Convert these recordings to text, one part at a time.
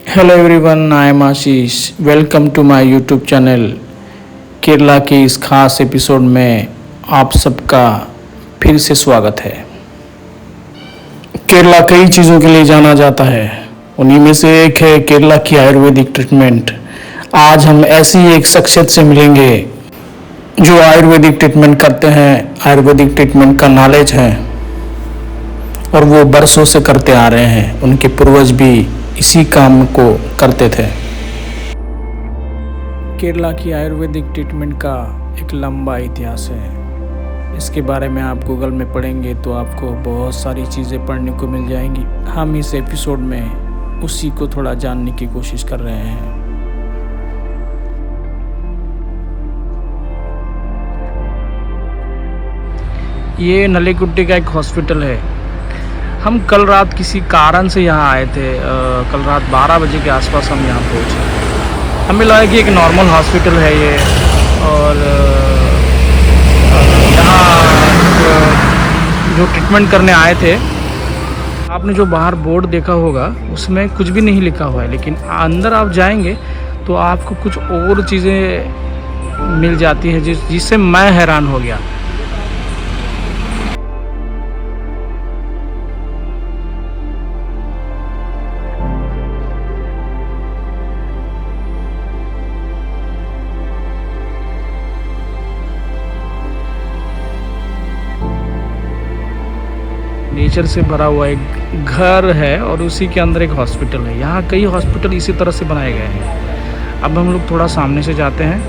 Hello everyone, I am Ashish. Welcome to my YouTube channel. Kerala के इस खास एपिसोड में आप सबका फिर से स्वागत है। केरला कई चीज़ों के लिए जाना जाता है, उन्हीं में से एक है केरला की आयुर्वेदिक ट्रीटमेंट। आज हम ऐसी एक शख्सियत से मिलेंगे जो आयुर्वेदिक ट्रीटमेंट करते हैं, आयुर्वेदिक ट्रीटमेंट का नॉलेज है और वो बरसों से करते आ रहे हैं। उनके पूर्वज भी इसी काम को करते थे। केरला की आयुर्वेदिक ट्रीटमेंट का एक लंबा इतिहास है। इसके बारे में आप गूगल में पढ़ेंगे तो आपको बहुत सारी चीज़ें पढ़ने को मिल जाएंगी। हम इस एपिसोड में उसी को थोड़ा जानने की कोशिश कर रहे हैं। ये नलीकुट्टी का एक हॉस्पिटल है। हम कल रात किसी कारण से यहाँ आए थे। कल रात 12 बजे के आसपास हम यहाँ पहुँचे। हमें लगा कि एक नॉर्मल हॉस्पिटल है ये, और यहाँ जो ट्रीटमेंट करने आए थे, आपने जो बाहर बोर्ड देखा होगा उसमें कुछ भी नहीं लिखा हुआ है, लेकिन अंदर आप जाएंगे तो आपको कुछ और चीज़ें मिल जाती हैं जिससे मैं हैरान हो गया। नेचर से भरा हुआ एक घर है और उसी के अंदर एक हॉस्पिटल है। यहाँ कई हॉस्पिटल इसी तरह से बनाए गए हैं। अब हम लोग थोड़ा सामने से जाते हैं।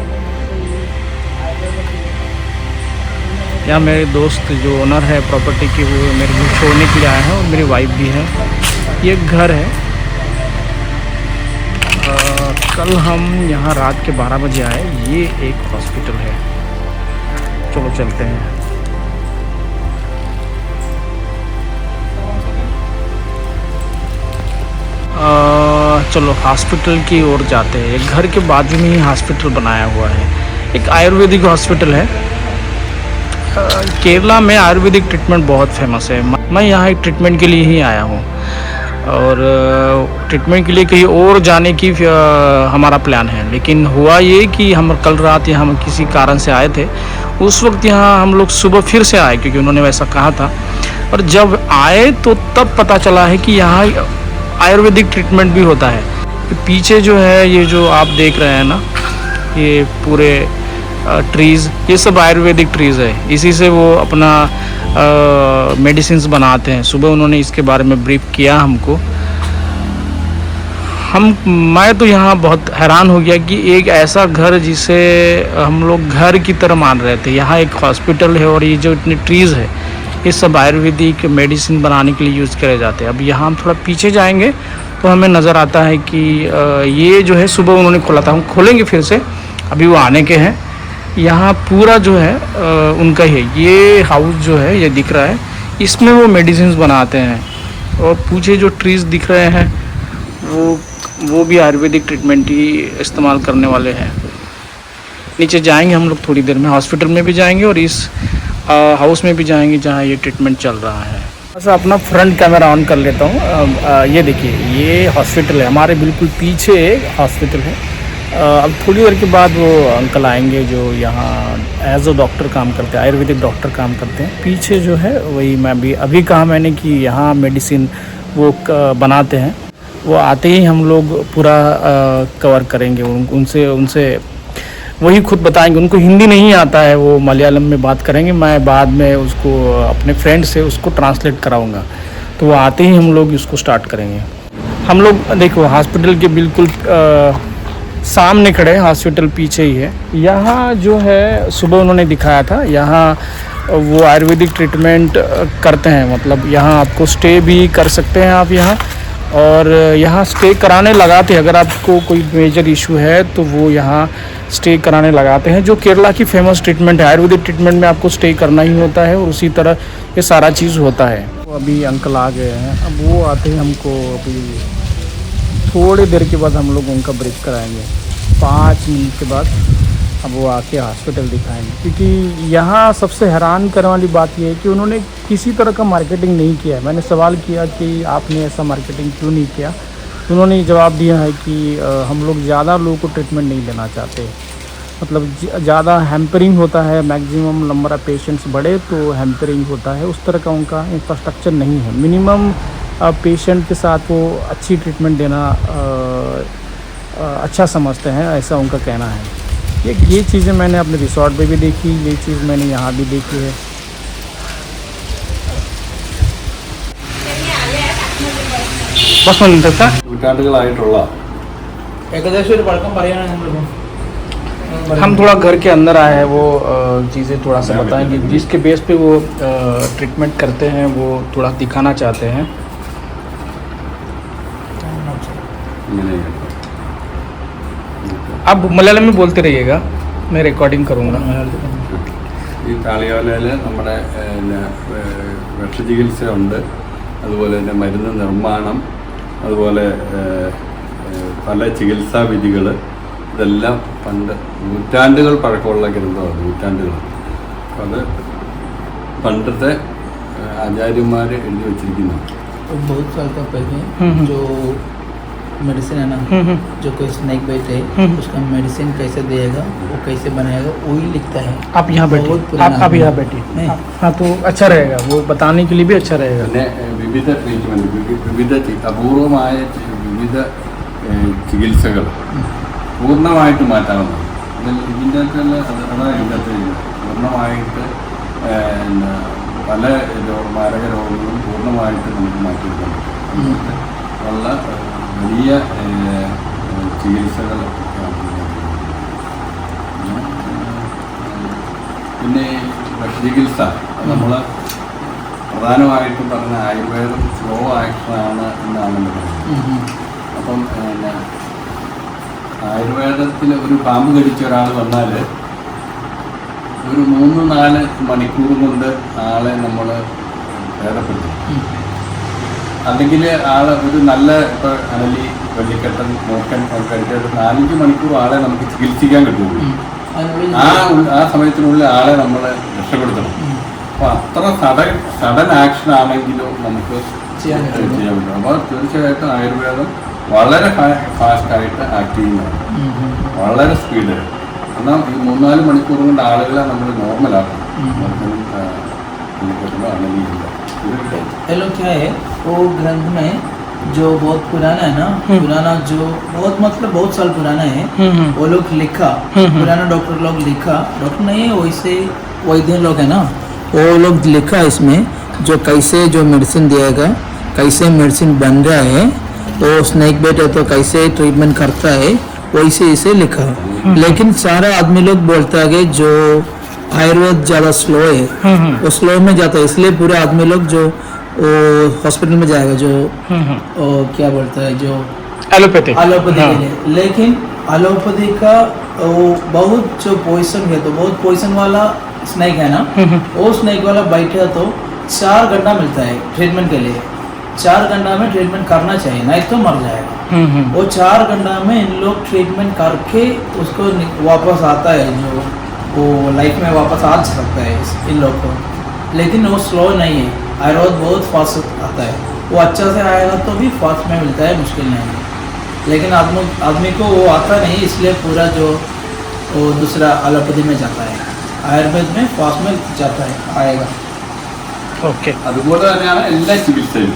यहाँ मेरे दोस्त जो ओनर है प्रॉपर्टी की, वो मेरे को छोड़ने के लिए आए हैं और मेरी वाइफ भी है। ये घर है। कल हम यहाँ रात के 12 बजे आए। ये एक हॉस्पिटल है। चलो चलते हैं। चलो हॉस्पिटल की ओर जाते हैं। एक घर के बाजू में ही हॉस्पिटल बनाया हुआ है। एक आयुर्वेदिक हॉस्पिटल है। केरला में आयुर्वेदिक ट्रीटमेंट बहुत फेमस है। मैं यहाँ एक ट्रीटमेंट के लिए ही आया हूँ, और ट्रीटमेंट के लिए कहीं और जाने की हमारा प्लान है। लेकिन हुआ ये कि हम कल रात यहाँ किसी कारण से आए थे। उस वक्त यहाँ हम लोग सुबह फिर से आए, क्योंकि उन्होंने वैसा कहा था। और जब आए तो तब पता चला है कि यहाँ आयुर्वेदिक ट्रीटमेंट भी होता है। पीछे जो है, ये जो आप देख रहे हैं ना, ये पूरे ट्रीज़, ये सब आयुर्वेदिक ट्रीज़ है। इसी से वो अपना मेडिसिन्स बनाते हैं। सुबह उन्होंने इसके बारे में ब्रीफ किया हमको। मैं तो यहाँ बहुत हैरान हो गया कि एक ऐसा घर जिसे हम लोग घर की तरह मान रहे थे, यहाँ एक हॉस्पिटल है और ये जो इतने ट्रीज़ है, ये सब आयुर्वेदिक मेडिसिन बनाने के लिए यूज़ करे जाते हैं। अब यहाँ हम थोड़ा पीछे जाएंगे तो हमें नज़र आता है कि ये जो है सुबह उन्होंने खोला था। हम खोलेंगे फिर से, अभी वो आने के हैं। यहाँ पूरा जो है उनका ही है। ये हाउस जो है, ये दिख रहा है, इसमें वो मेडिसिन बनाते हैं। और पीछे जो ट्रीज़ दिख रहे हैं वो भी आयुर्वेदिक ट्रीटमेंट ही इस्तेमाल करने वाले हैं। नीचे जाएंगे हम लोग थोड़ी देर में। हॉस्पिटल में भी जाएंगे और इस हाउस में भी जाएंगे जहाँ ये ट्रीटमेंट चल रहा है। बस अपना फ्रंट कैमरा ऑन कर लेता हूँ। ये देखिए, ये हॉस्पिटल है। हमारे बिल्कुल पीछे एक हॉस्पिटल है। अब थोड़ी देर के बाद वो अंकल आएंगे जो यहाँ एज अ डॉक्टर काम करते हैं, आयुर्वेदिक डॉक्टर काम करते हैं। पीछे जो है वही मैं भी अभी कहा मैंने कि यहाँ मेडिसिन वो बनाते हैं। वो आते ही हम लोग पूरा कवर करेंगे। उनसे वही खुद बताएंगे। उनको हिंदी नहीं आता है, वो मलयालम में बात करेंगे। मैं बाद में उसको अपने फ्रेंड से उसको ट्रांसलेट कराऊंगा। तो वो आते ही हम लोग इसको स्टार्ट करेंगे। हम लोग देखो हॉस्पिटल के बिल्कुल सामने खड़े हैं। हॉस्पिटल पीछे ही है। यहाँ जो है सुबह उन्होंने दिखाया था, यहाँ वो आयुर्वेदिक ट्रीटमेंट करते हैं। मतलब यहाँ आपको स्टे भी कर सकते हैं आप यहाँ, और यहाँ स्टे कराने लगाते हैं। अगर आपको कोई मेजर इशू है तो वो यहाँ स्टे कराने लगाते हैं, जो केरला की फेमस ट्रीटमेंट है। आयुर्वेदिक ट्रीटमेंट में आपको स्टे करना ही होता है और उसी तरह ये सारा चीज़ होता है। तो अभी अंकल आ गए हैं। अब वो आते ही हमको अभी थोड़ी देर के बाद हम लोग उनका ब्रीफ कराएंगे। 5 मिनट के बाद अब वो आके हॉस्पिटल दिखाएंगे। क्योंकि यहाँ सबसे हैरान करने वाली बात यह है कि उन्होंने किसी तरह का मार्केटिंग नहीं किया है। मैंने सवाल किया कि आपने ऐसा मार्केटिंग क्यों नहीं किया, उन्होंने जवाब दिया है कि हम लोग ज़्यादा लोगों को ट्रीटमेंट नहीं देना चाहते, मतलब ज़्यादा हैम्परिंग होता है, मैक्सिमम नंबर ऑफ़ पेशेंट्स बढ़े तो हैम्परिंग होता है, उस तरह का उनका इंफ्रास्ट्रक्चर नहीं है। मिनिमम पेशेंट के साथ वो अच्छी ट्रीटमेंट देना अच्छा समझते हैं, ऐसा उनका कहना है। ये चीज़ें मैंने अपने रिसोर्ट पे भी देखी, ये चीज़ मैंने यहाँ भी देखी है। बस मिनट था നൂറ്റാണ്ടുകളായിട്ടുള്ള ഏകദേശം ഒരു പഴക്കം പറയുകയാണെങ്കിൽ हम थोड़ा घर के अंदर आए हैं, वो चीज़ें थोड़ा सा बताएंगे जिसके बेस पे वो ट्रीटमेंट करते हैं, वो थोड़ा दिखाना चाहते हैं। ഇങ്ങനെയൊക്കെ आप मलयालम में बोलते रहिएगा, मैं रिकॉर्डिंग करूँगा। ഈ കാളികാവലയിൽ നമ്മുടെ വിഷചികിത്സയുണ്ട്, അതുപോലെ തന്നെ മരുന്ന് നിർമ്മാണം, അതുപോലെ പല ചികിത്സാ വിധികൾ, ഇതെല്ലാം പണ്ട് നൂറ്റാണ്ടുകൾ പഴക്കമുള്ള ഗ്രന്ഥമാണ്, നൂറ്റാണ്ടുകൾ. അപ്പോൾ അത് പണ്ടത്തെ ആചാര്യന്മാർ എഴുതി വച്ചിരിക്കുന്നതാണ്. बहुत साल का पहले जो मेडिसिन है ना, जो कोई स्नेक बाइट है उसका मेडिसिन कैसे देगा, वो कैसे बनाएगा, वही लिखता है। आप यहाँ बैठिए, आप यहाँ बैठिए। हाँ तो अच्छा रहेगा, वो बताने के लिए भी अच्छा रहेगा। പിന്നെ വിവിധ ട്രീറ്റ്മെൻറ്റ്, വിവിധ അപൂർവമായ വിവിധ ചികിത്സകൾ പൂർണ്ണമായിട്ട് മാറ്റാവുന്നതാണ്. ഇതിൻ്റെ അകത്തുള്ള അതാണ് ഇതിൻ്റെ അകത്ത് പൂർണ്ണമായിട്ട് പല മാരക രോഗങ്ങളും പൂർണ്ണമായിട്ട് നമുക്ക് മാറ്റിയെടുക്കാൻ പറ്റും. ഉള്ള വലിയ ചികിത്സകൾ. പിന്നെ ചികിത്സ നമ്മൾ പ്രധാനമായിട്ടും പറഞ്ഞ ആയുർവേദം സ്ലോ ആക്ഷനാണ് എന്നാണ് പറയുന്നത്. അപ്പം ആയുർവേദത്തിൽ ഒരു പാമ്പ് കടിച്ച ഒരാൾ വന്നാൽ ഒരു 3-4 മണിക്കൂർ കൊണ്ട് ആളെ നമ്മൾ ഭേദപ്പെടുത്തും. അല്ലെങ്കിൽ ആളെ ഒരു നല്ല ഇപ്പോൾ അണലി, വെള്ളിക്കെട്ടൻ, മൂക്കൻ ഒക്കെ ഒരു 4-5 മണിക്കൂർ ആളെ നമുക്ക് ചികിത്സിക്കാൻ കിട്ടുള്ളൂ. ആ സമയത്തിനുള്ളിൽ ആളെ നമ്മൾ രക്ഷപ്പെടുത്തണം. അപ്പോൾ അത്ര സഡൻ ആക്ഷൻ ആണെങ്കിലും നമുക്ക് ചെയ്യാൻ പറ്റും. അപ്പോൾ തീർച്ചയായിട്ടും ആയുർവേദം വളരെ ഫാസ്റ്റായിട്ട് ആക്ട് ചെയ്യുന്നതാണ്, വളരെ സ്പീഡ്. എന്നാൽ ഈ 3-4 മണിക്കൂർ കൊണ്ട് ആളുകളെ നമ്മൾ നോർമലാക്കണം. हेलो क्या है वो ग्रंथ में जो बहुत पुराना है ना, पुराना जो बहुत मतलब बहुत साल पुराना है, वो लोग लिखा, पुराना डॉक्टर लोग लिखा, डॉक्टर नहीं है वैसे वैद्य लोग है ना, वो लोग लिखा इसमें जो कैसे जो मेडिसिन दिएगा, कैसे मेडिसिन बन रहा है, वो स्नेक बाइट है तो कैसे ट्रीटमेंट करता है, वैसे इसे लिखा। लेकिन सारा आदमी लोग बोलता है कि जो आयुर्वेद ज़्यादा स्लो है, वो स्लो में जाता है, इसलिए पूरे आदमी लोग जो हॉस्पिटल में जाएगा जो क्या बोलता है जो एलोपैथी के लिए। लेकिन एलोपैथी का वो बहुत जो पॉइजन है, तो बहुत पॉइजन वाला स्नेक है ना, वो स्नेक वाला बैठा तो 4 घंटा मिलता है ट्रीटमेंट के लिए। 4 घंटा में ट्रीटमेंट करना चाहिए, नहीं तो मर जाएगा। वो 4 घंटा में इन लोग ट्रीटमेंट करके उसको वापस आता है, जो वो लाइफ में वापस आ सकता है इन लोग को। लेकिन वो स्लो नहीं है, आयुर्वेद बहुत फास्ट आता है, वो अच्छा से आएगा तो भी फास्ट में मिलता है, मुश्किल नहीं है। लेकिन आदमी को वो आता नहीं, इसलिए पूरा जो वो दूसरा एलोपैथी में जाता है, आयुर्वेद में फास्ट में जाता है, आएगा। ओके। അതുപോലെ തന്നെയാണ് എല്ലാ ചികിത്സയും.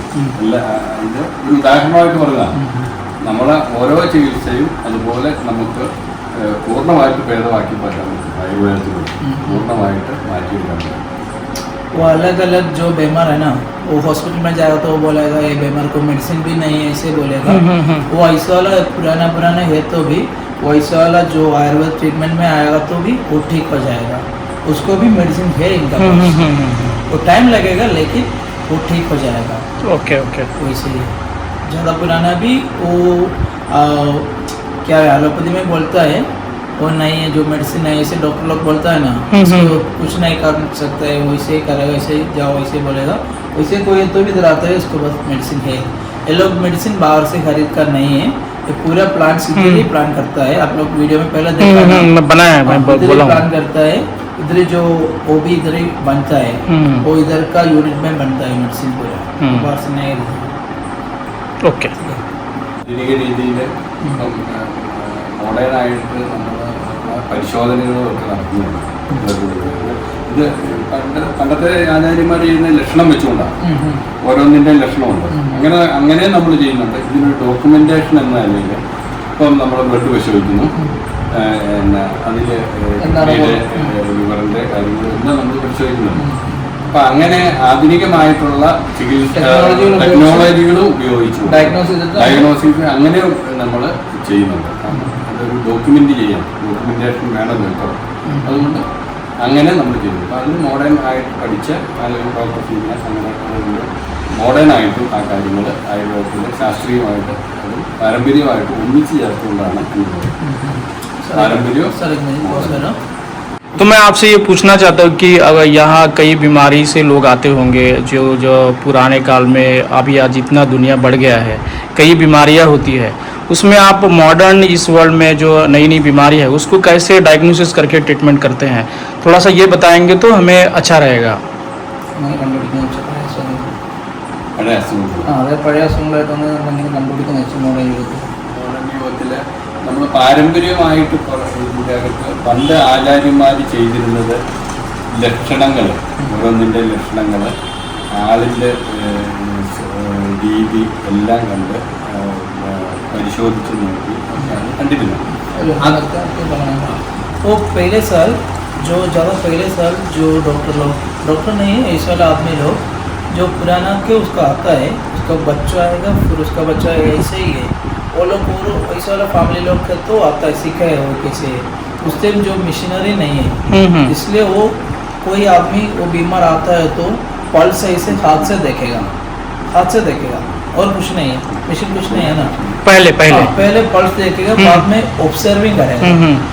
ഇത് ഒരു ഉദാഹരണമായിട്ട് പറഞ്ഞതാണ്. നമ്മളെ ഓരോ ചികിത്സയും അതുപോലെ നമുക്ക് പൂർണ്ണമായിട്ട് ഭേദമാക്കി മാറ്റാൻ പറ്റും. ആയുർവേദത്തിൽ പൂർണ്ണമായിട്ട് माറ്റിയെടുക്കാൻ പറ്റും. वो अलग अलग जो बीमार है ना, वो हॉस्पिटल में जाएगा तो वो बोलेगा ये बीमार को मेडिसिन भी नहीं है, ऐसे बोलेगा। वो ऐसा वाला पुराना है तो भी वो ऐसा वाला जो आयुर्वेद ट्रीटमेंट में आएगा तो भी वो ठीक हो जाएगा, उसको भी मेडिसिन है इनका पास। वो टाइम लगेगा लेकिन वो ठीक हो जाएगा। Okay okay. वैसे ज़्यादा पुराना भी वो क्या एलोपैथी में बोलता है वो नहीं है, जो मेडिसिन है ऐसे डॉक्टर लोग बोलता है ना, उसको कुछ नहीं कर सकता है, वैसे ही करेगा, वैसे जाओ वैसे बोलेगा, वैसे कोई तो भी दिलाता है उसको बस मेडिसिन है। ये लोग मेडिसिन बाहर से खरीद कर नहीं है, ये पूरा प्लांट सीधे ही प्लान करता है। आप लोग वीडियो में पहले देखा ना, बनाया है, मैं बोला प्लान करता है, इधर जो वो भी इधर ही बनता है, वो इधर का यूनिट में बनता है मेडिसिन पूरा, बाहर से नहीं। ओके। ആധുനിക രീതിയിൽ മോഡേണായിട്ട് നമ്മൾ പരിശോധനകളൊക്കെ നടത്തുന്നുണ്ട്. ഇത് പണ്ടത്തെ ആചാര്യന്മാർ ചെയ്യുന്ന ലക്ഷണം വെച്ചുകൊണ്ടാണ്, ഓരോന്നിൻ്റെ ലക്ഷണമുണ്ട്. അങ്ങനെ നമ്മൾ ചെയ്യുന്നുണ്ട്. ഇതിനൊരു ഡോക്യുമെന്റേഷൻ എന്ന നിലയിൽ ഇപ്പം നമ്മൾ ബ്ലഡ് പരിശോധിക്കുന്നു, അതിൽ ലിവറിൻ്റെ കാര്യങ്ങളെല്ലാം നമ്മൾ പരിശോധിക്കുന്നുണ്ട്. അപ്പം അങ്ങനെ ആധുനികമായിട്ടുള്ള ചികിത്സ ടെക്നോളജികളും ഉപയോഗിച്ചു ഡയഗ്നോസിസ് അങ്ങനെ നമ്മൾ ചെയ്യുന്നുണ്ട്. അതൊരു ഡോക്യുമെന്റേഷൻ വേണമല്ലോ ഇപ്പോൾ. അതുകൊണ്ട് അങ്ങനെ നമ്മൾ ചെയ്യുന്നു. അപ്പോൾ അതിന് മോഡേൺ ആയിട്ട് പഠിച്ച അല്ലെങ്കിൽ ഡോക്ടർ ഫീൽഡ് അങ്ങനെ മോഡേൺ ആയിട്ടും ആ കാര്യങ്ങൾ ആയുർവേദത്തിൽ ശാസ്ത്രീയമായിട്ട് അതും പാരമ്പര്യമായിട്ടും ഒന്നിച്ച് ചേർത്തുകൊണ്ടാണ് പാരമ്പര്യം. तो मैं आपसे ये पूछना चाहता हूँ कि अगर यहाँ कई बीमारी से लोग आते होंगे, जो पुराने काल में अब या जितना दुनिया बढ़ गया है कई बीमारियाँ होती है, उसमें आप मॉडर्न इस वर्ल्ड में जो नई नई बीमारी है उसको कैसे डायग्नोसिस करके ट्रीटमेंट करते हैं, थोड़ा सा ये बताएंगे तो हमें अच्छा रहेगा. പഴയ അസുഖങ്ങളായിട്ടൊന്ന് എന്തെങ്കിലും കണ്ടുപിടിക്കുന്ന മോഡേൺ യുഗത്തിൽ നമ്മൾ പാരമ്പര്യമായിട്ട് പണ്ട് ആചാര്യന്മാർ ചെയ്തിരുന്നത് ലക്ഷണങ്ങൾ, ഓരോന്നിൻ്റെ ലക്ഷണങ്ങൾ, ആളിൻ്റെ രീതി എല്ലാം കണ്ട് പരിശോധിച്ച് നോക്കി കണ്ടിരുന്നു. वो पहले साल जो डॉक्टर नहीं है, इस वाला आदमी लोग जो पुराना के उसका आता है, उसका बच्चा आएगा, फिर उसका बच्चा ऐसे ही है, वो लोग ऐसा वाला फैमिली लोग का तो आता है, सीखा है वो कैसे है. उस टाइम जो मशीनरी नहीं है, इसलिए वो कोई आदमी वो बीमार आता है तो पल्स ऐसे हाथ से देखेगा और कुछ नहीं है, मशीन कुछ नहीं है ना. पहले पल्स देखेगा, बाद में ऑब्जर्विंग करेगा.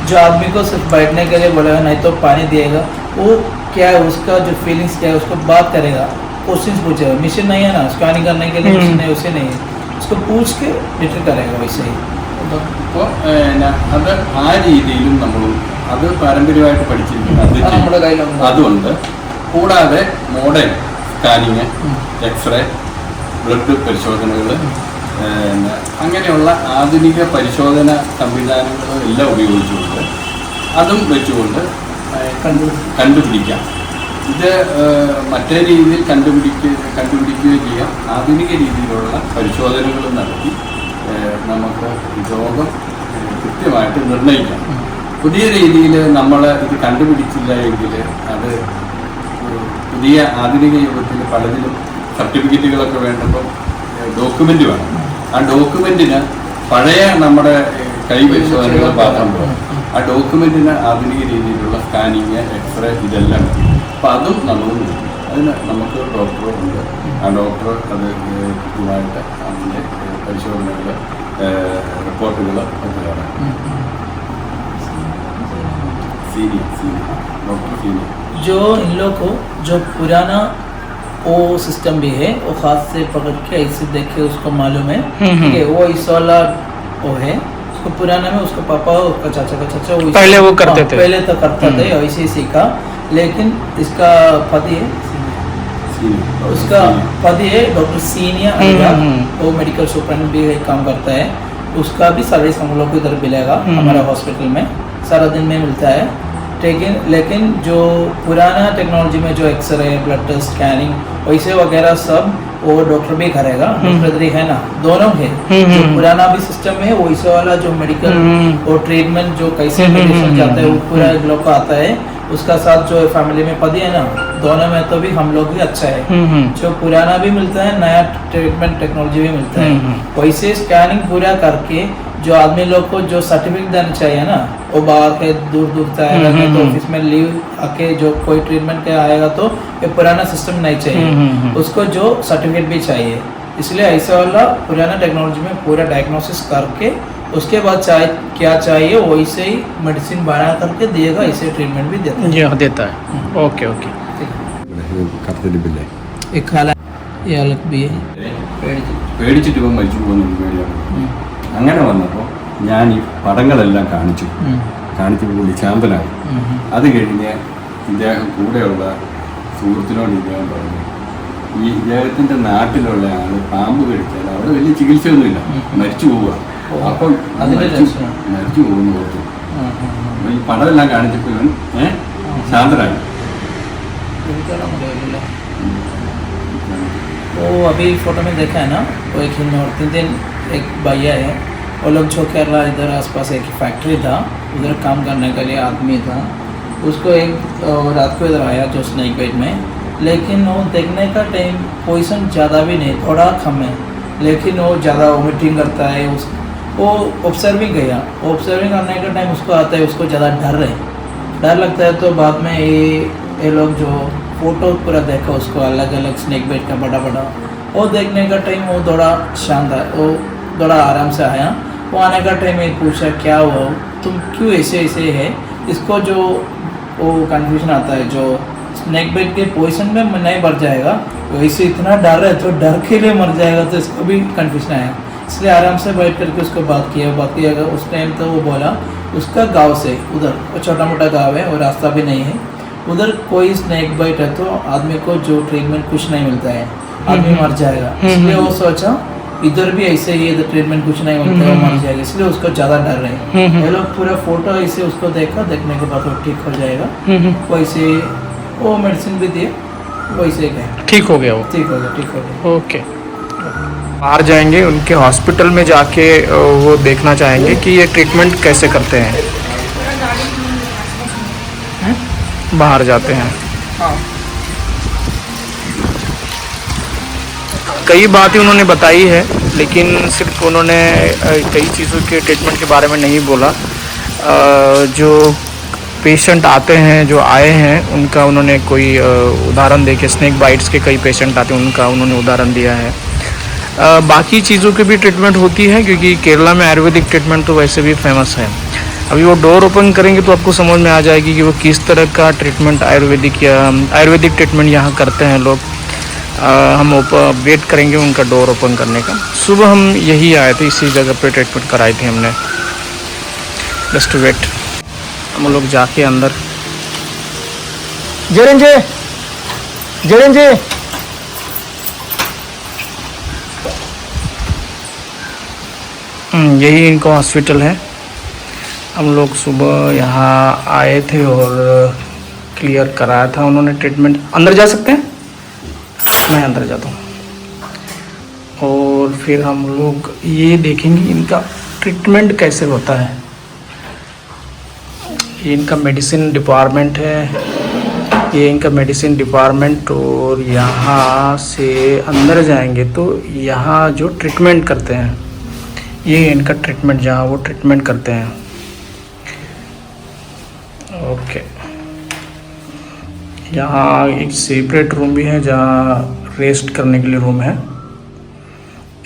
जो आदमी को सिर्फ बैठने के लिए बोलेगा, नहीं तो पानी दिएगा, वो क्या है उसका जो फीलिंग्स क्या है उसको बात करेगा, क्वेश्चन पूछेगा. मशीन नहीं है ना, स्कैनिंग करने के लिए मशीन नहीं, उसे नहीं है, उसको पूछ के डिटेक्ट करेगा वैसे ही. അപ്പോൾ അത് ആ രീതിയിലും നമ്മളും അത് പാരമ്പര്യമായിട്ട് പഠിച്ചിരിക്കുന്നത് അതുകൊണ്ട് കൂടാതെ മോഡേൺ സ്കാനിങ്, എക്സ്റേ, ബ്ലഡ് പരിശോധനകൾ, അങ്ങനെയുള്ള ആധുനിക പരിശോധന സംവിധാനങ്ങളും എല്ലാം ഉപയോഗിച്ചുകൊണ്ട് അതും വെച്ചുകൊണ്ട് കണ്ടുപിടിക്കാം. ഇത് മറ്റേ രീതിയിൽ കണ്ടുപിടിക്കുകയും ചെയ്യാം. ആധുനിക രീതിയിലുള്ള പരിശോധനകൾ നടത്തി നമുക്ക് രോഗം കൃത്യമായിട്ട് നിർണ്ണയിക്കാം. പുതിയ രീതിയിൽ നമ്മൾ ഇത് കണ്ടുപിടിച്ചില്ല എങ്കിൽ അത് പുതിയ ആധുനിക യുഗത്തിൽ പലതിലും സർട്ടിഫിക്കറ്റുകളൊക്കെ വേണ്ടപ്പോൾ ഡോക്യുമെൻ്റ് വേണം. ആ ഡോക്യുമെൻറ്റിന് പഴയ നമ്മുടെ കൈ പരിശോധനകൾ മാത്രം പോകും. ആ ഡോക്യുമെൻറ്റിന് ആധുനിക രീതിയിലുള്ള സ്കാനിങ്, എക്സ്റേ ഇതെല്ലാം മതി. അപ്പോൾ അതും നമ്മൾ നോക്കും. അതിന് നമുക്ക് ഡോക്ടറുണ്ട്. ആ ഡോക്ടർ അത് കൃത്യമായിട്ട് അതിൻ്റെ പരിശോധനകൾ, റിപ്പോർട്ടുകൾ ഒക്കെ ആണ്. सीनियर डॉक्टर सीनियर जो इन लोग को जो पुराना वो सिस्टम भी है, वो हाथ से पकड़ के ऐसे देख के उसको मालूम है, ठीक है. वो इस वाला वो है, उसको पुराना में उसका पापा, उसका चाचा का चाचा वो पहले वो करते थे, पहले तो करता थे, ऐसे ही सीखा. लेकिन इसका पति है, उसका पति है डॉक्टर सीनियर, वो मेडिकल सुपरडेंट भी काम करता है. उसका भी सर्विस हम लोग को इधर मिलेगा हमारे हॉस्पिटल में, सारा दिन में मिलता है. लेकिन जो पुराना टेक्नोलॉजी में जो एक्सरे, ब्लड टेस्ट, स्कैनिंग वैसे वगैरह सब वो डॉक्टर भी करेगा. डॉक्टर है ना, दोनों है. जो पुराना भी सिस्टम है, वैसे वाला जो मेडिकल और ट्रीटमेंट जो कैसे मेडिसिन जाता है वो पूरा लोग का आता है. उसका साथ जो फैमिली में पति है ना, दोनों में तो भी हम लोग भी अच्छा है. जो पुराना भी मिलता है, नया ट्रीटमेंट टेक्नोलॉजी भी मिलता है. वैसे स्कैनिंग पूरा करके जो आदमी लोग को जो सर्टिफिकेट देना चाहिए ना, वो बाहर के दूर से आएगा तो ऑफिस में लीव आके जो कोई ट्रीटमेंट के आएगा तो ये पुराना सिस्टम नहीं चाहिए. उसको जो सर्टिफिकेट भी चाहिए. इसलिए ऐसा वाला पुराना टेक्नोलॉजी में पूरा डायग्नोसिस करके उसके बाद क्या चाहिए वैसे ही मेडिसिन बना करके दिएगा. ऐसे ट्रीटमेंट भी देता है. ओके. एक खाला ये अलग भी है. പേടിച്ചിട്ട് ഇപ്പം മരിച്ചു പോകുന്നു. അങ്ങനെ വന്നപ്പോൾ ഞാൻ ഈ പടങ്ങളെല്ലാം കാണിച്ചു പുള്ളി ശാന്തനായി. അത് കഴിഞ്ഞ് ഇദ്ദേഹം കൂടെയുള്ള സുഹൃത്തിനോട് ഇദ്ദേഹം പറഞ്ഞു, ഈ ഇദ്ദേഹത്തിൻ്റെ നാട്ടിലുള്ള ആൾ പാമ്പ് കടിച്ചാൽ അവിടെ വലിയ ചികിത്സയൊന്നുമില്ല, മരിച്ചു പോവുക. അപ്പം മരിച്ചു പോകുന്നു ഓർത്തു. ഈ പടമെല്ലാം കാണിച്ചപ്പോൾ ഇവൻ ശാന്തരായി. वो अभी फोटो में देखा है ना, वो एक नॉर्थ इंडियन एक भैया है, वो लोग जो केरला इधर आसपास एक फैक्ट्री था, उधर काम करने के लिए आदमी था, उसको एक रात को इधर आया जो स्नेक बाइट में, लेकिन वो देखने का टाइम पोजीशन ज़्यादा भी नहीं, थोड़ा कम है, लेकिन वो ज़्यादा वोमिटिंग करता है। वो ऑब्जर्विंग गया, ऑब्जर्विंग करने का टाइम उसको आता है, उसको ज़्यादा डर लगता है। तो बाद में ये लोग जो फोटो पूरा देखा उसको अलग अलग स्नेक बाइट का बड़ा वो देखने का टाइम वो थोड़ा शांत है, वो थोड़ा आराम से आया। वो आने का टाइम एक पूछा क्या हुआ, तुम क्यों ऐसे है। इसको जो वो कन्फ्यूजन आता है, जो स्नेक बाइट के पोजीशन में नहीं मर जाएगा, वैसे इतना डर है तो डर के लिए मर जाएगा, तो इसको भी कन्फ्यूजन आया। इसलिए आराम से बैठ करके उसको बात किया। उस टाइम तो वो बोला उसका गांव से उधर छोटा मोटा गांव है और रास्ता भी नहीं है, उधर कोई स्नेक बाइट है तो आदमी को जो ट्रीटमेंट कुछ नहीं मिलता है, आदमी मर जाएगा। इसलिए वो सोचा इधर भी ऐसे ही इधर ट्रीटमेंट कुछ नहीं मिलता है, वो मर जाएगा, इसलिए उसको ज़्यादा डर रहे। ये लोग पूरा फोटो ऐसे उसको देखने के बाद वो ठीक हो जाएगा। वैसे वो मेडिसिन भी दिए, वैसे गए, ठीक हो गया वो। ठीक हो गया। ओके, बाहर जाएंगे उनके हॉस्पिटल में जाके वो देखना चाहेंगे कि ये ट्रीटमेंट कैसे करते हैं। बाहर जाते हैं। हाँ, कई बातें उन्होंने बताई है, लेकिन सिर्फ उन्होंने कई चीज़ों के ट्रीटमेंट के बारे में नहीं बोला। जो पेशेंट आते हैं, जो आए हैं, उनका उन्होंने कोई उदाहरण दे के, स्नेक बाइट्स के कई पेशेंट आते हैं उनका उन्होंने उदाहरण दिया है। बाकी चीज़ों की भी ट्रीटमेंट होती है, क्योंकि केरला में आयुर्वेदिक ट्रीटमेंट तो वैसे भी फेमस है। अभी वो डोर ओपन करेंगे तो आपको समझ में आ जाएगी कि वो किस तरह का ट्रीटमेंट आयुर्वेदिक ट्रीटमेंट यहाँ करते हैं लोग। हम वेट करेंगे उनका डोर ओपन करने का। सुबह हम यही आए थे, इसी जगह पे ट्रीटमेंट कराई थी हमने। जस्ट वेट, हम लोग जाके अंदर। जरें जी यही इनका हॉस्पिटल है। हम लोग सुबह यहाँ आए थे और क्लियर कराया था उन्होंने ट्रीटमेंट। अंदर जा सकते हैं? मैं अंदर जाता हूँ और फिर हम लोग ये देखेंगे इनका ट्रीटमेंट कैसे होता है। ये इनका मेडिसिन डिपार्टमेंट है, ये इनका मेडिसिन डिपार्टमेंट। और यहाँ से अंदर जाएंगे तो यहाँ जो ट्रीटमेंट करते हैं, ये इनका ट्रीटमेंट, जहाँ वो ट्रीटमेंट करते हैं। ओके, यहाँ एक सेपरेट रूम भी है जहाँ रेस्ट करने के लिए रूम है।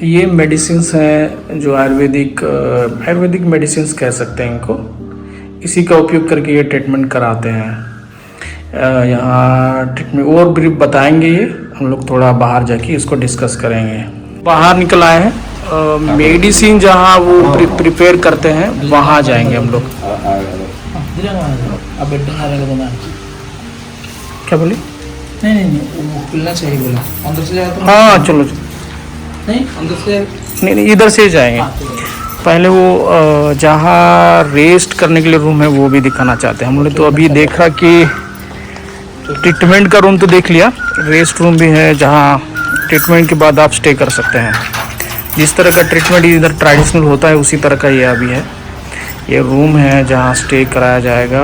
ये मेडिसिन्स हैं जो आयुर्वेदिक मेडिसिन्स कह सकते हैं इनको। इसी का उपयोग करके ये ट्रीटमेंट कराते हैं। यहाँ ट्रीटमेंट और ब्रीफ बताएंगे ये, हम लोग थोड़ा बाहर जाके इसको डिस्कस करेंगे। बाहर निकल आए हैं, मेडिसिन जहाँ वो प्रिपेयर करते हैं वहाँ जाएंगे हम लोग। अब क्या बोली? नहीं, वो खुलना चाहिए बोला, अंदर से जाए तो। हाँ चलो, नहीं अंदर से नहीं इधर से जाएंगे। पहले वो जहाँ रेस्ट करने के लिए रूम है वो भी दिखाना चाहते हैं। हमने तो अभी देखा कि ट्रीटमेंट का रूम तो देख लिया, रेस्ट रूम भी है जहाँ ट्रीटमेंट के बाद आप स्टे कर सकते हैं। जिस तरह का ट्रीटमेंट इधर ट्रेडिशनल होता है उसी तरह का ये अभी है। ये रूम है जहाँ स्टे कराया जाएगा।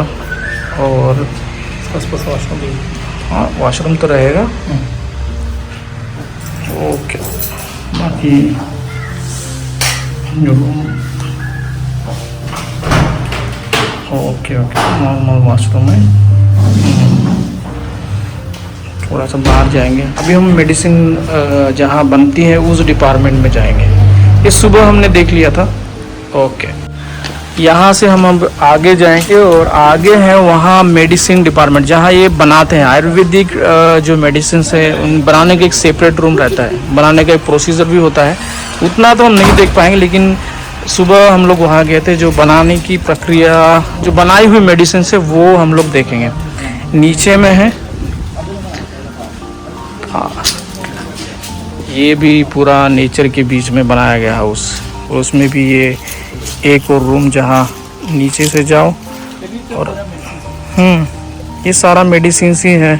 और आसपास वॉशरूम भी, हाँ वॉशरूम तो रहेगा। ओके, बाकी जो रूम, ओके नॉर्मल वॉशरूम है। थोड़ा सा बाहर जाएंगे। अभी हम मेडिसिन जहाँ बनती है उस डिपार्टमेंट में जाएंगे। ये सुबह हमने देख लिया था। ओके, यहाँ से हम अब आगे जाएंगे और आगे है वहाँ मेडिसिन डिपार्टमेंट जहाँ ये बनाते हैं आयुर्वेदिक जो मेडिसिन है। उन बनाने का एक सेपरेट रूम रहता है, बनाने का एक प्रोसीजर भी होता है। उतना तो हम नहीं देख पाएंगे, लेकिन सुबह हम लोग वहाँ गए थे। जो बनाने की प्रक्रिया, जो बनाई हुई मेडिसिन है वो हम लोग देखेंगे। नीचे में है, ये भी पूरा नेचर के बीच में बनाया गया हाउस, और उसमें भी ये एक और रूम जहाँ नीचे से जाओ और ये सारा मेडिसिन ही है।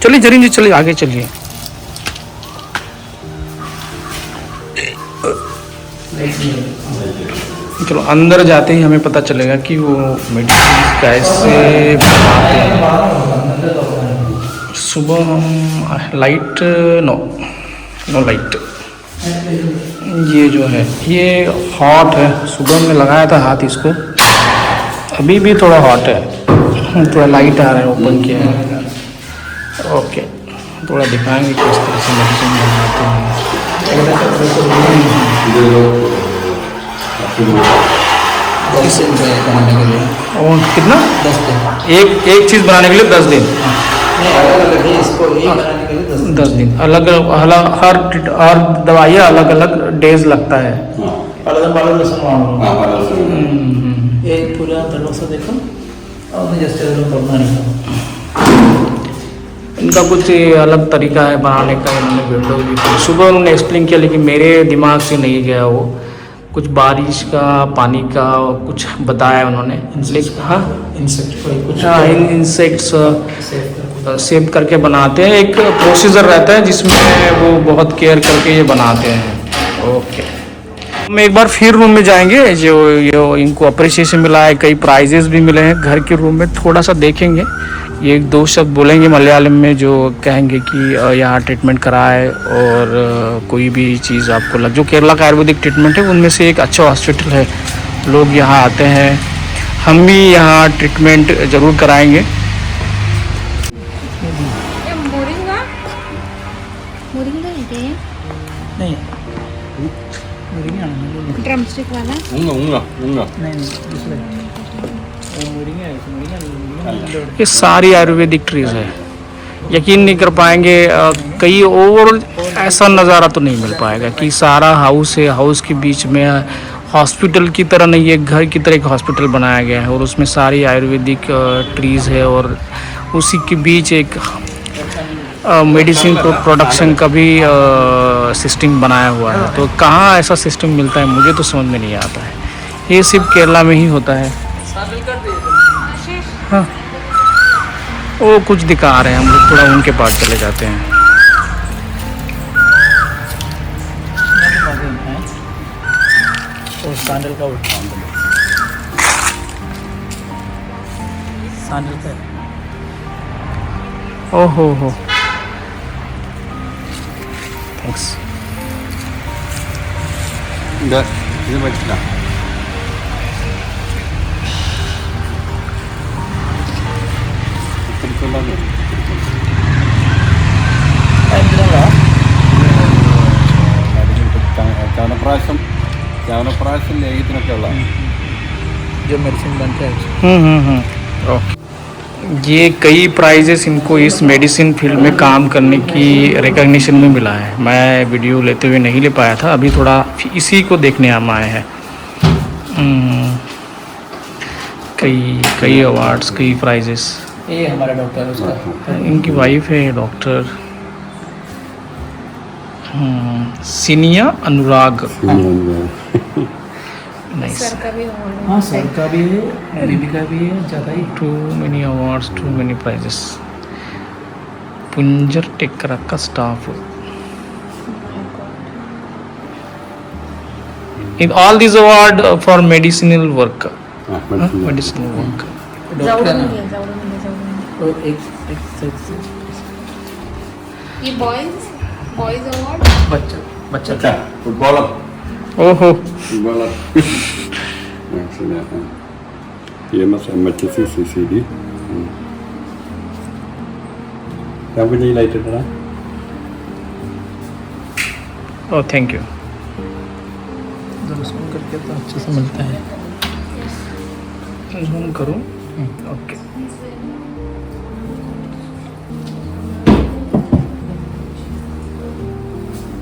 चलिए जरीन जी, चलिए आगे चलिए। चलो अंदर जाते ही हमें पता चलेगा कि वो मेडिसिन कैसे बनाते हैं। सुबह हम लाइट नो लाइट, ये जो है ये हॉट है। सुबह हमने लगाया था हाथ इसको, अभी भी थोड़ा हॉट है, थोड़ा लाइट आ रहा है, ओपन किया है। ओके, थोड़ा दिखाएंगे किस तरह से मेडिसिन बनाते हैं। बनाने के लिए और कितना 10 दिन। एक चीज़ बनाने के लिए 10 दिन? अलग अलग है, इसको एक बनाने के लिए 10 दिन अलग अलग, हर दवाइयाँ अलग अलग डेज लगता है। एक पूरा तड़ोसा देखो और जैसे तोड़ना नहीं। इनका कुछ अलग तरीका है बनाने का। इन्होंने वीडियो भी सुबह उन्होंने एक्सप्लेन किया, लेकिन मेरे दिमाग से नहीं गया वो। कुछ बारिश का पानी का कुछ बताया उन्होंने, लेकिन हाँ इंसेक्ट्स सेव करके बनाते हैं। एक प्रोसीजर रहता है जिसमें वो बहुत केयर करके ये बनाते हैं। ओके, हम एक बार फिर रूम में जाएंगे। जो इनको अप्रिसिएशन मिला है, कई प्राइजेस भी मिले हैं। घर के रूम में थोड़ा सा देखेंगे, ये एक दो शब्द बोलेंगे मलयालम में जो कहेंगे कि यहाँ ट्रीटमेंट कराए, और कोई भी चीज़ आपको जो केरला का आयुर्वेदिक ट्रीटमेंट है उनमें से एक अच्छा हॉस्पिटल है। लोग यहाँ आते हैं, हम भी यहाँ ट्रीटमेंट ज़रूर कराएंगे। मोरिंगा मोरिंगा है क्या? नहीं ड्रमस्टिक वाला ये सारी आयुर्वेदिक ट्रीज है। यकीन नहीं कर पाएंगे, कई और ऐसा नज़ारा तो नहीं मिल पाएगा कि सारा हाउस है, हाउस के बीच में हॉस्पिटल की तरह नहीं है, घर की तरह एक हॉस्पिटल बनाया गया है, और उसमें सारी आयुर्वेदिक ट्रीज़ है, और उसी के बीच एक मेडिसिन प्रोडक्शन का भी सिस्टम बनाया हुआ है। तो कहाँ ऐसा सिस्टम मिलता है मुझे तो समझ में नहीं आता है। ये सिर्फ केरला में ही होता है। हाँ, वो कुछ दिखा रहे हैं, हम लोग थोड़ा उनके पास चले जाते हैं। और सैंडल का सैंडल का ओहो हो, थैंक्स। ഇത് പറ്റില്ല. ചവനപ്രാശം ലേഖത്തിനൊക്കെ ഉള്ള जो मेडिसिन बनते हैं। ओके, ये कई प्राइजेस इनको इस मेडिसिन फील्ड में काम करने की रिकॉग्निशन में मिला है। मैं वीडियो लेते हुए नहीं ले पाया था, अभी थोड़ा इसी को देखने हम आए हैं। कई अवार्ड्स, कई प्राइजेस। ये हमारा डॉक्टर है उसका। इनकी वाइफ है डॉक्टर सिनिया अनुराग। नाइस। सर का भी award है। हाँ, सर का भी है, दीदी का भी है, ज़्यादा ही। Too many awards, too many prizes. पुंजर टेकरा का staff. In all these award for medicinal work, medicinal work. Doctor ना जाऊँ तो एक साइड से ये बॉयज अवार्ड। बच्चा अच्छा फुटबॉलर ओहो, फुटबॉलर PMS MHC CCD क्या कुछ नहीं लाइट है ओह थैंक यू। जब उसको करके तो अच्छे से मिलता है। जूम करूँ? Okay,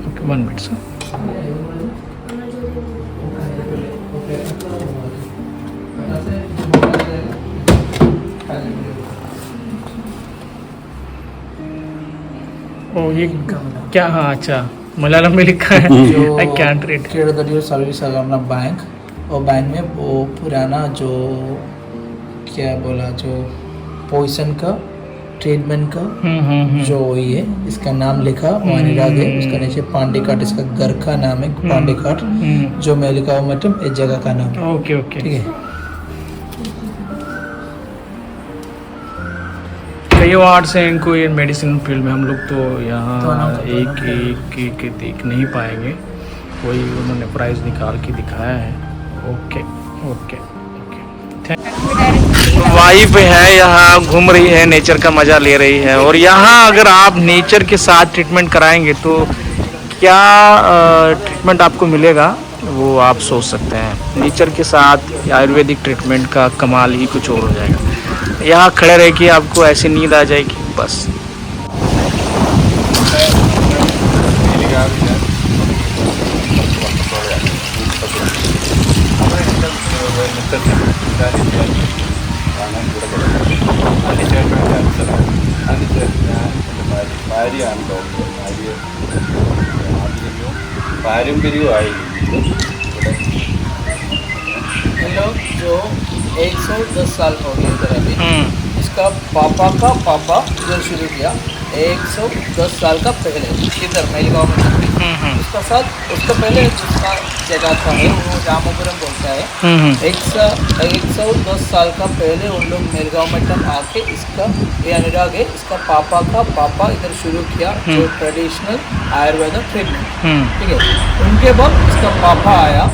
okay 1 minute sir. ओ ये क्या, हाँ अच्छा मलयालम में लिखा है I can't read. KW service अपना बैंक, और बैंक में वो पुराना जो क्या बोला जो पॉइजन का ट्रीटमेंट का जो ये इसका नाम लिखा वानिराग है, उसका नीचे पांडेकाट इसका घर का नाम है पांडेकाट, जो मेलिका मठम इस जगह का नाम है। ओके ओके ठीक है। कई वार्ड्स हैं इनको ये मेडिसिन फील्ड में, हम लोग तो यहाँ एक देख नहीं पाएंगे, कोई उन्होंने प्राइस निकाल के दिखाया है। ओके ओके ओके, वाइफ है यहाँ घूम रही है, नेचर का मज़ा ले रही है। और यहाँ अगर आप नेचर के साथ ट्रीटमेंट कराएंगे तो क्या ट्रीटमेंट आपको मिलेगा वो आप सोच सकते हैं। नेचर के साथ आयुर्वेदिक ट्रीटमेंट का कमाल ही कुछ और हो जाएगा। यहाँ खड़े रह के आपको ऐसी नींद आ जाएगी बस। ഭാര്യയാണ് ഡോക്ടർ. പാരമ്പര്യമായി ये लोग जो 110 साल हो गए इधर अभी, इसका पापा का पापा इधर शुरू किया 110 साल का पहले इधर मेरे गाँव में। उसका साथ उसका पहले जिसका जगह था है वो रामपुरम बोलता है। 110 साल का पहले उन लोग मेलगांव मठम आके इसका ये अनुराग है, इसका पापा का पापा इधर शुरू किया जो ट्रेडिशनल आयुर्वेदा ट्रीटमेंट। ठीक है, उनके बाद इसका पापा आया,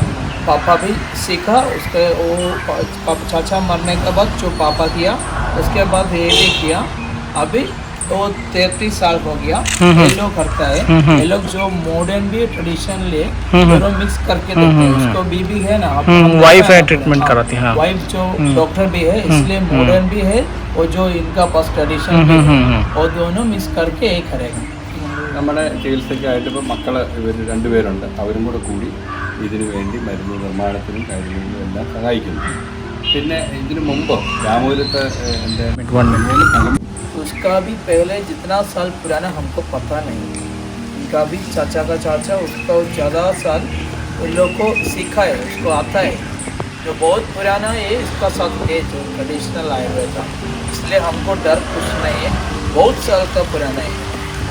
पापा भी सीखा, उसके वो चाचा मरने के बाद जो पापा किया, उसके बाद ये भी किया। अभी तो 33 साल हो गया ये लोग करता है। ये लोग जो मॉडर्न भी ट्रेडिशनली दोनों मिक्स करके देते हैं। उसको बीबी है ना, वाइफ है ट्रीटमेंट कराती है, वाइफ जो डॉक्टर भी है, इसलिए मॉडर्न भी है और जो इनका पास ट्रेडिशन भी है, और दोनों मिक्स करके एक करेगा। നമ്മുടെ ചികിത്സയ്ക്കായിട്ട് ഇപ്പോൾ മക്കൾ ഇവർ രണ്ടുപേരുണ്ട്, അവരും കൂടെ കൂടി ഇതിനു വേണ്ടി മരുന്ന് നിർമ്മാണത്തിനും കാര്യങ്ങളിലും എല്ലാം സഹായിക്കുന്നു. പിന്നെ ഇതിനു മുമ്പ് രാമപുരത്ത് എൻ്റെ उसका भी पहले जितना साल पुराना हमको पता नहीं, उनका भी चाचा का चाचा उसका ज़्यादा साल उन लोग को सीखा है, उसको आता है जो बहुत पुराना है इसका साथ है जो ट्रेडिशनल आयुर्वेदा। इसलिए हमको डर कुछ नहीं है, बहुत साल का पुराना है,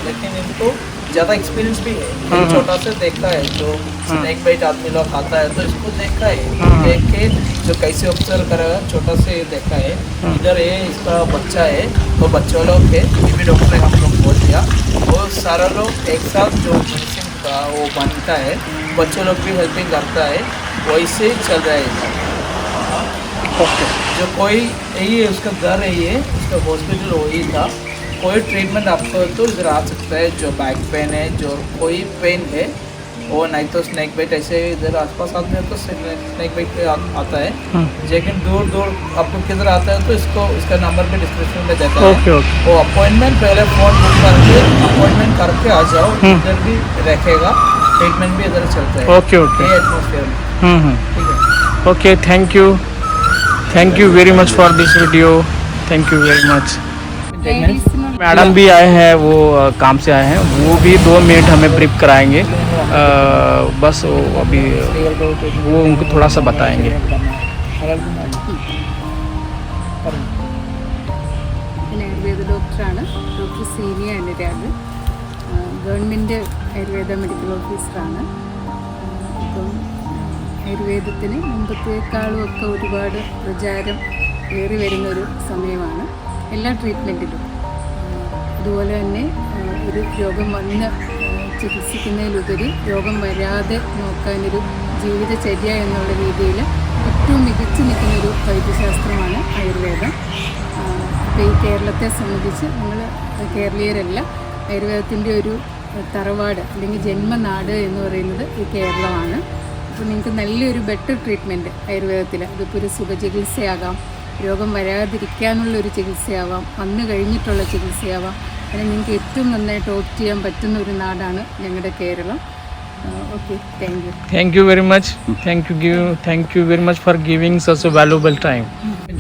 लेकिन इनको ज़्यादा एक्सपीरियंस भी है। छोटा से देखा है जो स्नेक बाइट आदमी लोग खाता है तो इसको देखा है, देख के जो कैसे ऑब्जर्व करेगा छोटा से देखा है। इधर ये इसका बच्चा है, वो बच्चों लोग है, ये भी डॉक्टर हम लोग बोल दिया, वो सारा लोग एक साथ जो मेडिसिन का वो बनता है, बच्चों लोग भी हेल्पिंग करता है, वैसे ही चल रहा है इधर। जो कोई यही है उसका घर है, ये उसका हॉस्पिटल वही था। कोई ट्रीटमेंट आपको तो इधर आ सकता है, जो बैक पेन है, जो कोई पेन है, वो नहीं तो स्नेक बाइट ऐसे इधर आसपास आदमी है तो स्नेक बाइट पे आता है। लेकिन दूर दूर आपको किधर आता है तो इसको इसका नंबर भी डिस्क्रिप्शन में देता है। वो अपॉइंटमेंट पहले फ़ोन बुक करके अपॉइंटमेंट करके आ जाओ, इधर भी रखेगा, ट्रीटमेंट भी इधर चलता है। ओके ओके एटमोसफियर में। ठीक है, okay, thank you very much for this video, thank you very much. Madam भी आए हैं, वो काम से आए हैं, वो भी 2 मिनट हमें ब्रीफ कराएंगे। बस वो अभी वो उनको थोड़ा सा बताएंगे। ആയുർവേദ ഡോക്ടറാണ്, ഡോക്ടർ സീനിയ അനുരാഗ്, ഗവൺമെൻറ് ആയുർവേദ മെഡിക്കൽ ഓഫീസറാണ്. ഇപ്പം ആയുർവേദത്തിന് മുമ്പത്തേക്കാളും ഒക്കെ ഒരുപാട് പ്രചാരം ഏറി വരുന്നൊരു സമയമാണ് എല്ലാ ട്രീറ്റ്മെൻറ്റിലും. അതുപോലെ തന്നെ ഒരു രോഗം വന്ന് ചികിത്സിക്കുന്നതിലുപരി രോഗം വരാതെ നോക്കാനൊരു ജീവിതചര്യ എന്നുള്ള രീതിയിൽ ഏറ്റവും മികച്ചു നിൽക്കുന്നൊരു വൈദ്യശാസ്ത്രമാണ് ആയുർവേദം. അപ്പോൾ ഈ കേരളത്തെ സംബന്ധിച്ച് നമ്മൾ കേരളീയരല്ല, ആയുർവേദത്തിൻ്റെ ഒരു തറവാട് അല്ലെങ്കിൽ ജന്മനാട് എന്ന് പറയുന്നത് ഈ കേരളമാണ്. അപ്പോൾ നിങ്ങൾക്ക് നല്ലൊരു ബെറ്റർ ട്രീറ്റ്മെൻറ്റ് ആയുർവേദത്തിൽ, അതിപ്പോൾ ഒരു സുഖചികിത്സയാകാം, രോഗം വരാതിരിക്കാനുള്ളൊരു ചികിത്സയാവാം, വന്നു കഴിഞ്ഞിട്ടുള്ള ചികിത്സയാവാം, അങ്ങനെ നിങ്ങൾക്ക് ഏറ്റവും നന്നായിട്ട് ഓപ്റ്റ് ചെയ്യാൻ പറ്റുന്ന ഒരു നാടാണ് ഞങ്ങളുടെ Keralam. Okay, thank you. Thank you very much. Thank you very much for giving such a valuable time.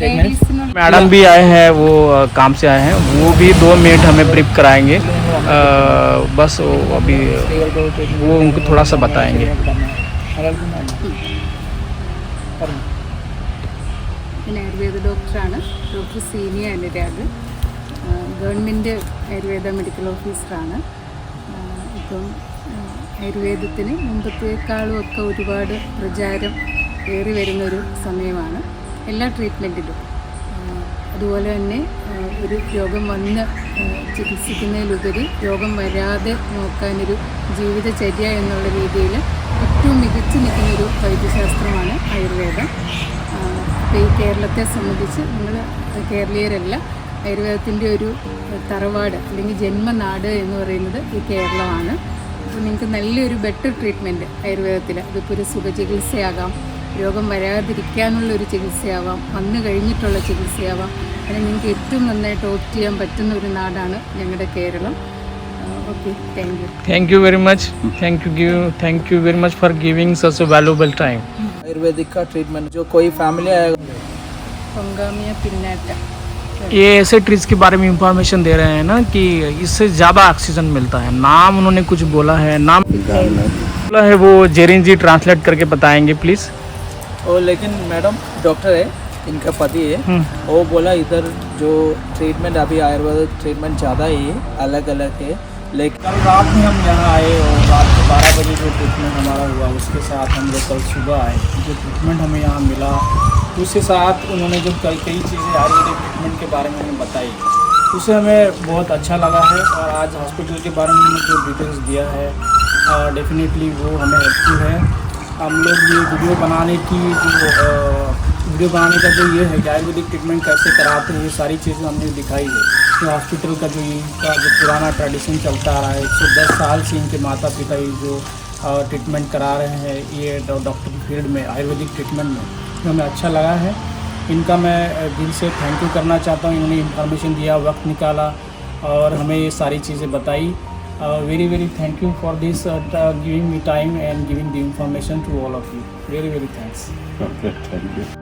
ലേഡീസിനുള്ള मैडम भी आए हैं, वो काम से आए हैं, वो भी 2 मिनट हमें ब्रीफ कराएंगे। बस वो अभी वो उनको थोड़ा सा बताएंगे। പിന്നെ ആയുർവേദ ഡോക്ടറാണ്, ഡോക്ടർ സീനിയ അനുരാഗ്. ഗവൺമെൻറ് ആയുർവേദ മെഡിക്കൽ ഓഫീസറാണ്. ഇപ്പം ആയുർവേദത്തിന് മുമ്പത്തേക്കാളും ഒക്കെ ഒരുപാട് പ്രചാരം ഏറി വരുന്നൊരു സമയമാണ് എല്ലാ ട്രീറ്റ്മെൻറ്റിലും. അതുപോലെ തന്നെ ഒരു രോഗം വന്ന് ചികിത്സിക്കുന്നതിലുപരി രോഗം വരാതെ നോക്കാനൊരു ജീവിതചര്യ എന്നുള്ള രീതിയിൽ ഏറ്റവും മികച്ചു നിൽക്കുന്നൊരു വൈദ്യശാസ്ത്രമാണ് ആയുർവേദം. അപ്പോൾ ഈ കേരളത്തെ സംബന്ധിച്ച് നമ്മൾ കേരളീയരല്ല, ആയുർവേദത്തിൻ്റെ ഒരു തറവാട് അല്ലെങ്കിൽ ജന്മനാട് എന്ന് പറയുന്നത് ഈ കേരളമാണ്. അപ്പോൾ നിങ്ങൾക്ക് നല്ലൊരു ബെറ്റർ ട്രീറ്റ്മെൻറ്റ് ആയുർവേദത്തിൽ, അതിപ്പോൾ ഒരു സുഖചികിത്സയാകാം, രോഗം വരാതിരിക്കാനുള്ളൊരു ചികിത്സയാവാം, വന്നു കഴിഞ്ഞിട്ടുള്ള ചികിത്സയാവാം, അങ്ങനെ നിങ്ങൾക്ക് ഏറ്റവും നന്നായിട്ട് ഓപ്റ്റ് ചെയ്യാൻ പറ്റുന്ന ഒരു നാടാണ് ഞങ്ങളുടെ Keralam. Okay, thank you. Thank you very much, thank you very much for giving such a valuable time. Ayurvedic का ट्रीटमेंट जो कोई फैमिली आएगा, പൊങ്കാമിയ പിന്നാട്ട. ये ऐसे ट्रीज के बारे में इंफॉर्मेशन दे रहे हैं ना कि इससे ज़्यादा ऑक्सीजन मिलता है। नाम उन्होंने कुछ बोला है, नाम बोला है, वो जेरिन जी ट्रांसलेट करके बताएंगे प्लीज़। और लेकिन मैडम डॉक्टर है, इनका पति है, वो बोला इधर जो ट्रीटमेंट अभी आयुर्वेदिक ट्रीटमेंट ज़्यादा ही है, अलग अलग है। लेकिन कल रात में हम यहाँ आए और रात को 12 बजे जो ट्रीटमेंट हमारा हुआ उसके साथ हम लोग कल सुबह आए, जो ट्रीटमेंट हमें यहाँ मिला उसके साथ उन्होंने जो कई चीज़ें आयुर्वेदिक ट्रीटमेंट के बारे में हमें बताई, उससे हमें बहुत अच्छा लगा है। और आज हॉस्पिटल के बारे में जो डिटेल्स दिया है डेफिनेटली वो हमें हेल्पफुल है। हम लोग ये वीडियो बनाने का जो ये है कि आयुर्वेदिक ट्रीटमेंट कैसे कराते हैं, ये सारी चीज़ें हमने दिखाई है कि हॉस्पिटल का जो इनका जो पुराना ट्रेडिशन चलता आ रहा है, 110 साल से इनके माता पिता ये जो ट्रीटमेंट करा रहे हैं ये डॉक्टर की फील्ड में, आयुर्वेदिक ट्रीटमेंट में, तो हमें अच्छा लगा है। इनका मैं दिल से थैंक यू करना चाहता हूँ। इन्होंने इन्फॉर्मेशन दिया, वक्त निकाला और हमें ये सारी चीज़ें बताई। Very very thank you for this giving me time and giving the information to all of you. Very very thanks. Okay, thank you.